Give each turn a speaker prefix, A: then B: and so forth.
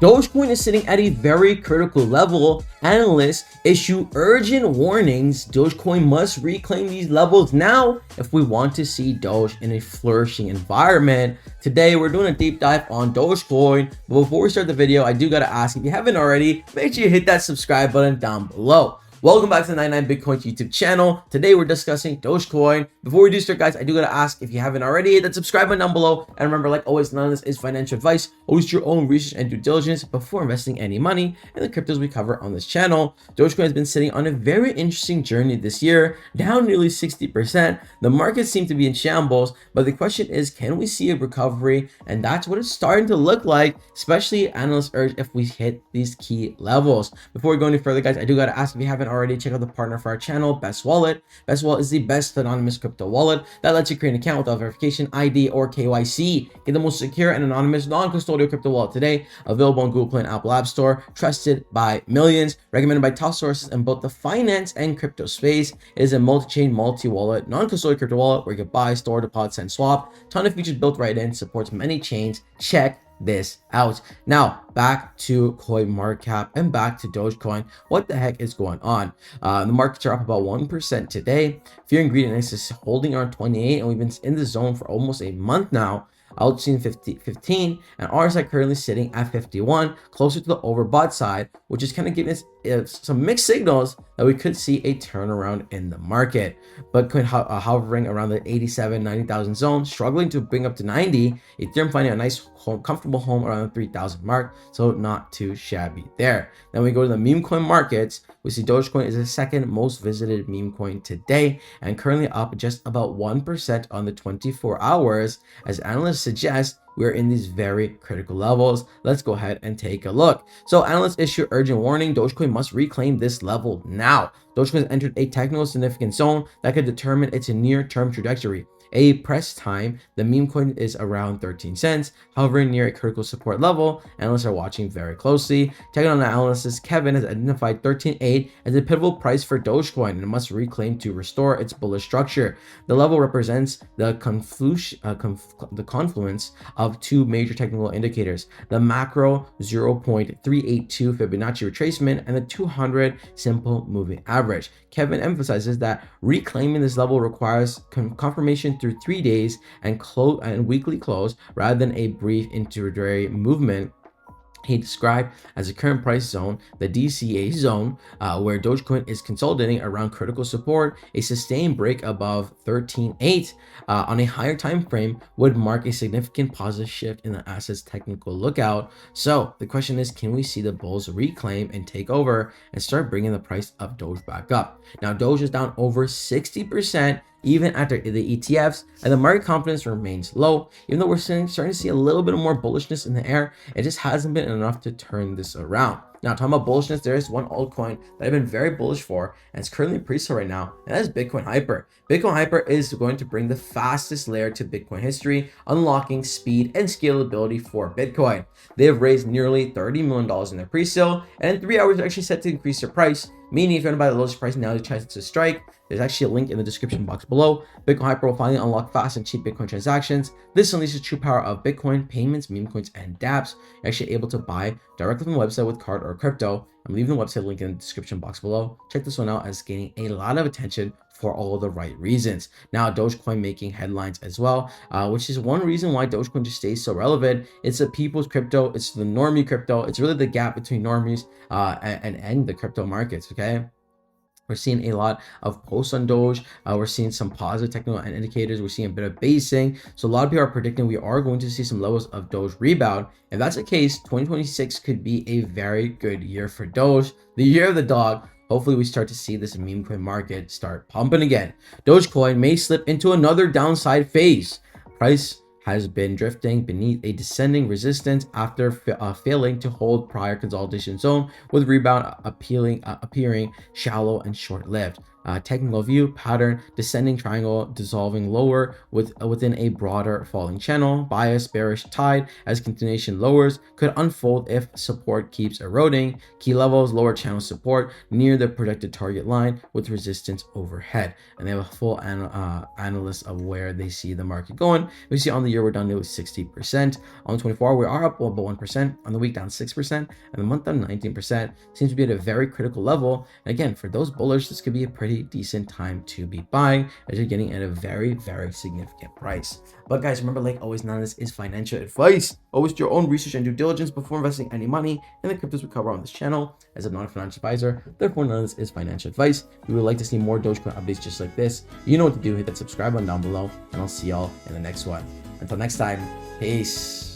A: Dogecoin is sitting at a very critical level. Analysts issue urgent warnings. Dogecoin must reclaim these levels now if we want to see Doge in a flourishing environment. Today, we're doing a deep dive on Dogecoin. But before we start the video, I do gotta ask, if you haven't already, make sure you hit that subscribe button down below. Welcome back to the 99 Bitcoins YouTube channel. Today we're discussing Dogecoin. Before we do start, guys, I do gotta ask, if you haven't already, hit that subscribe button down below. And remember, like always, none of this is financial advice. Always do your own research and due diligence before investing any money in the cryptos we cover on this channel. Dogecoin has been sitting on a very interesting journey this year, down nearly 60%. The markets seem to be in shambles, but the question is, can we see a recovery? And that's what it's starting to look like, especially analysts urge if we hit these key levels. Before we go any further, guys, I do gotta ask, if you haven't already, check out the partner for our channel, Best Wallet. Best Wallet is the best anonymous crypto wallet that lets you create an account without verification, ID, or KYC. Get the most secure and anonymous non-custodial crypto wallet today. Available on Google Play and Apple App Store. Trusted by millions. Recommended by top sources in both the finance and crypto space. It is a multi-chain, multi-wallet, non-custodial crypto wallet where you can buy, store, deposit, and swap. Ton of features built right in. Supports many chains. Check this out. Now back to CoinMarketCap and back to Dogecoin. What the heck is going on? The markets are up about 1% today. Fear and greed index is holding around 28, and we've been in the zone for almost a month now. Altcoin 15, and RSI currently sitting at 51, closer to the overbought side, which is kind of giving us some mixed signals that we could see a turnaround in the market. Bitcoin hovering around the 87-90,000 zone, struggling to bring up to 90. Ethereum finding a nice comfortable home around the 3,000 mark, so not too shabby there. Then we go to the meme coin markets. We see Dogecoin is the second most visited meme coin today, and currently up just about 1% on the 24 hours. As analysts suggest, we're in these very critical levels. Let's go ahead and take a look. So analysts issue urgent warning. Dogecoin must reclaim this level now. Dogecoin has entered a technical significant zone that could determine its near-term trajectory. A press time, the meme coin is around 13 cents, hovering near a critical support level. Analysts are watching very closely. Taking on the analysis, Kevin has identified 13.8 as a pivotal price for Dogecoin and must reclaim to restore its bullish structure. The level represents the confluence of two major technical indicators: the macro 0.382 Fibonacci retracement and the 200 simple moving average. Kevin emphasizes that reclaiming this level requires confirmation through 3 days and weekly close rather than a brief intraday movement. He described as a current price zone, the DCA zone, where Dogecoin is consolidating around critical support. A sustained break above 13.8 on a higher time frame would mark a significant positive shift in the asset's technical lookout. So the question is, can we see the bulls reclaim and take over and start bringing the price of Doge back up? Now Doge is down over 60%. Even after the ETFs, and the market confidence remains low. Even though we're starting to see a little bit more bullishness in the air, it just hasn't been enough to turn this around. Now, talking about bullishness, there is one altcoin that I've been very bullish for, and it's currently in pre-sale right now, and that is Bitcoin Hyper. Bitcoin Hyper is going to bring the fastest layer to Bitcoin history, unlocking speed and scalability for Bitcoin. They have raised nearly $30 million in their pre-sale, and in 3 hours, they're actually set to increase their price. Meaning, if you want to buy the lowest price now, you try to strike. There's actually a link in the description box below. Bitcoin Hyper will finally unlock fast and cheap Bitcoin transactions. This unleashes the true power of Bitcoin, payments, meme coins, and dApps. You're actually able to buy directly from the website with card or crypto. I'm leaving the website link in the description box below. Check this one out, as gaining a lot of attention for all the right reasons. Now, Dogecoin making headlines as well, which is one reason why Dogecoin just stays so relevant. It's a people's crypto. It's the normie crypto. It's really the gap between normies and the crypto markets, okay? We're seeing a lot of posts on Doge. We're seeing some positive technical indicators. We're seeing a bit of basing. So a lot of people are predicting we are going to see some levels of Doge rebound. If that's the case, 2026 could be a very good year for Doge, the year of the dog. Hopefully we start to see this meme coin market start pumping again. Dogecoin may slip into another downside phase. Price has been drifting beneath a descending resistance after failing to hold prior consolidation zone, with rebound appearing shallow and short-lived. technical view pattern, descending triangle dissolving lower within a broader falling channel. Bias bearish tide as continuation lowers could unfold if support keeps eroding. Key levels, lower channel support near the projected target line with resistance overhead. And they have a full analysis of where they see the market going. We see on the year we're down to 60%. On the 24 we are up about 1%. On the week down 6%, and the month down 19%. Seems to be at a very critical level. And again, for those bullish, this could be a pretty decent time to be buying as you're getting at a very, very significant price. But guys, remember, like always, none of this is financial advice. Always do your own research and due diligence before investing any money in the cryptos we cover on this channel. As I'm not a financial advisor, therefore none of this is financial advice. If you would like to see more Dogecoin updates just like this, you know what to do. Hit that subscribe button down below, and I'll see y'all in the next one. Until next time, peace.